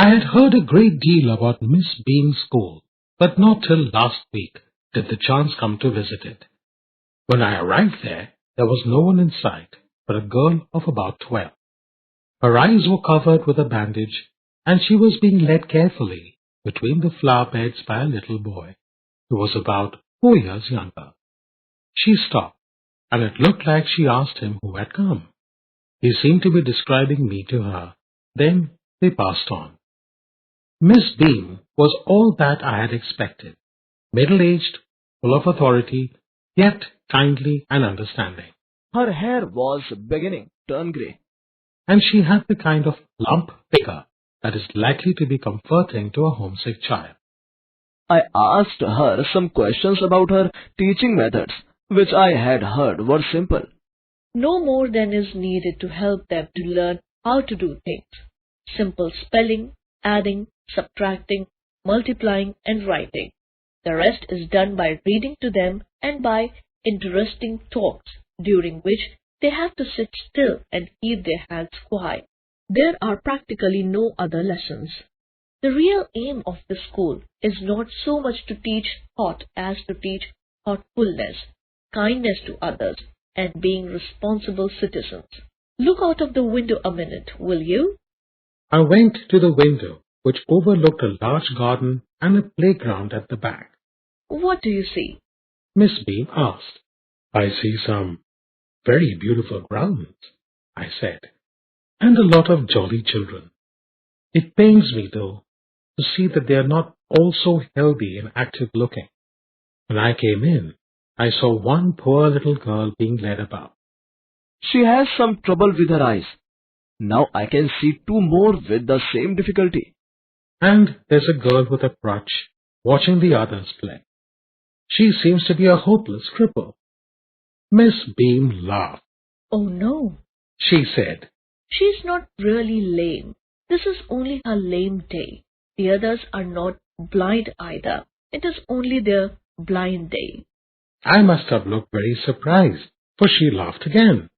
I had heard a great deal about Miss Bean's school, but not till last week did the chance come to visit it. When I arrived there was no one in sight but a girl of about 12. Her eyes were covered with a bandage, and she was being led carefully between the flower beds by a little boy, who was about 4 years younger. She stopped, and it looked like she asked him who had come. He seemed to be describing me to her. Then they passed on. Miss Bean was all that I had expected, middle-aged, full of authority, yet kindly and understanding. Her hair was beginning to turn grey. And she had the kind of plump figure that is likely to be comforting to a homesick child. I asked her some questions about her teaching methods, which I had heard were simple. No more than is needed to help them to learn how to do things. Simple spelling, adding, subtracting, multiplying, and writing. The rest is done by reading to them and by interesting talks, during which they have to sit still and keep their hands quiet. There are practically no other lessons. The real aim of the school is not so much to teach thought as to teach thoughtfulness, kindness to others, and being responsible citizens. Look out of the window a minute, will you? I went to the window, which overlooked a large garden and a playground at the back. What do you see? Miss Bean asked. I see some very beautiful grounds, I said, and a lot of jolly children. It pains me, though, to see that they are not all so healthy and active looking. When I came in, I saw one poor little girl being led about. She has some trouble with her eyes. Now I can see two more with the same difficulty. And there's a girl with a crutch watching the others play. She seems to be a hopeless cripple. Miss Beam laughed. Oh no, She said, she's not really lame. This is only her lame day. The others are not blind either. It is only their blind day. I must have looked very surprised, for she laughed again.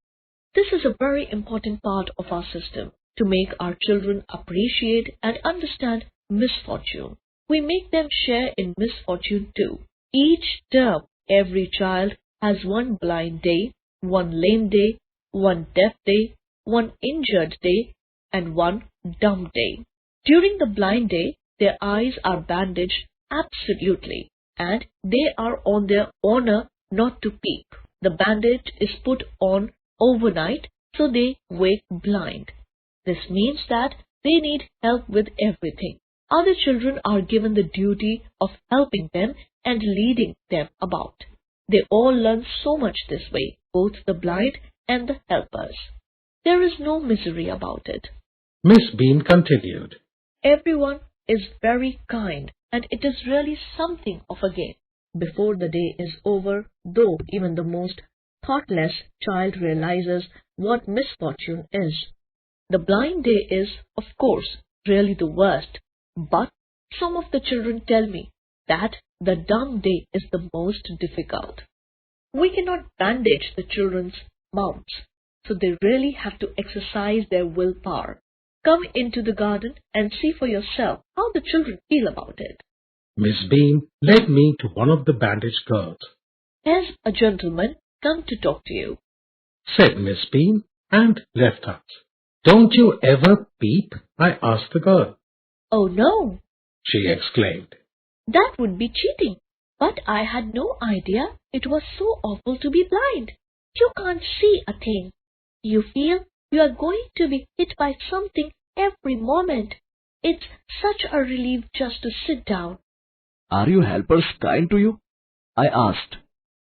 This is a very important part of our system, to make our children appreciate and understand misfortune. We make them share in misfortune too. Each term, every child has one blind day, one lame day, one deaf day, one injured day, and one dumb day. During the blind day, their eyes are bandaged absolutely, and they are on their honor not to peep. The bandage is put on overnight, so they wake blind. This means that they need help with everything. Other children are given the duty of helping them and leading them about. They all learn so much this way, both the blind and the helpers. There is no misery about it. Miss Bean continued. Everyone is very kind, and it is really something of a game. Before the day is over, though even the most thoughtless child realizes what misfortune is. The blind day is, of course, really the worst, but some of the children tell me that the dumb day is the most difficult. We cannot bandage the children's mouths, so they really have to exercise their willpower. Come into the garden and see for yourself how the children feel about it. Miss Bean led me to one of the bandaged girls. There's a gentleman come to talk to you, Said Miss Bean, and left us. Don't you ever peep? I asked the girl. Oh no, She exclaimed. that would be cheating. But I had no idea it was so awful to be blind. You can't see a thing. You feel you are going to be hit by something every moment. It's such a relief just to sit down. Are your helpers kind to you? I asked.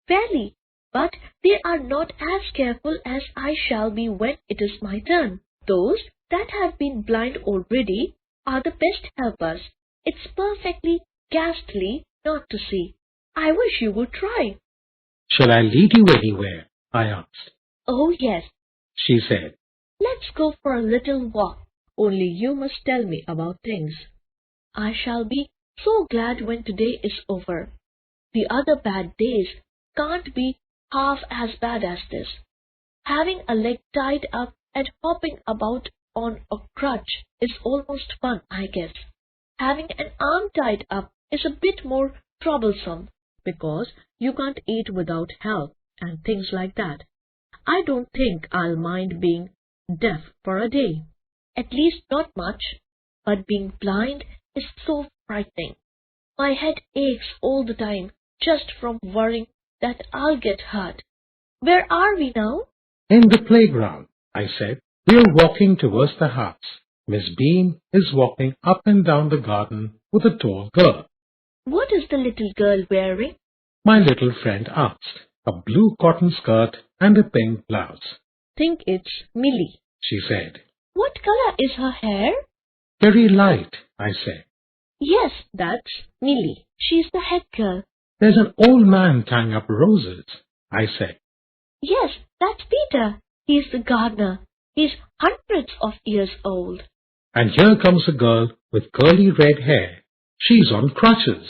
Fairly, but they are not as careful as I shall be when it is my turn. Those that have been blind already are the best helpers. It's perfectly ghastly not to see. I wish you would try. Shall I lead you anywhere? I asked. Oh yes, She said. let's go for a little walk. Only you must tell me about things. I shall be so glad when today is over. The other bad days can't be half as bad as this. Having a leg tied up and hopping about on a crutch is almost fun, I guess. Having an arm tied up is a bit more troublesome because you can't eat without help and things like that. I don't think I'll mind being deaf for a day. At least not much. But being blind is so frightening. My head aches all the time just from worrying that I'll get hurt. Where are we now? In the playground, I said. We are walking towards the house. Miss Bean is walking up and down the garden with a tall girl. What is the little girl wearing? My little friend asked. A blue cotton skirt and a pink blouse. Think it's Millie, She said. What color is her hair? Very light, I said. Yes, that's Millie. She's the head girl. There's an old man tying up roses, I said. Yes, that's Peter. He's the gardener. He's hundreds of years old. And here comes a girl with curly red hair. She's on crutches.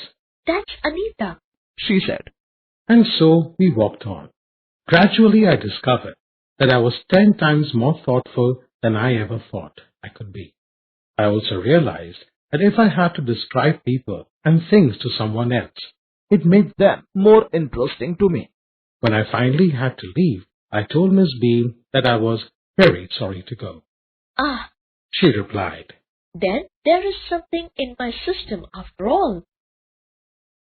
That's Anita. she said. And so we walked on. Gradually I discovered that I was 10 times more thoughtful than I ever thought I could be. I also realized that if I had to describe people and things to someone else, it made Them more interesting to me. When I finally had to leave, I told Miss Bean that I was very sorry to go. Ah, She replied, then there is something in my system after all.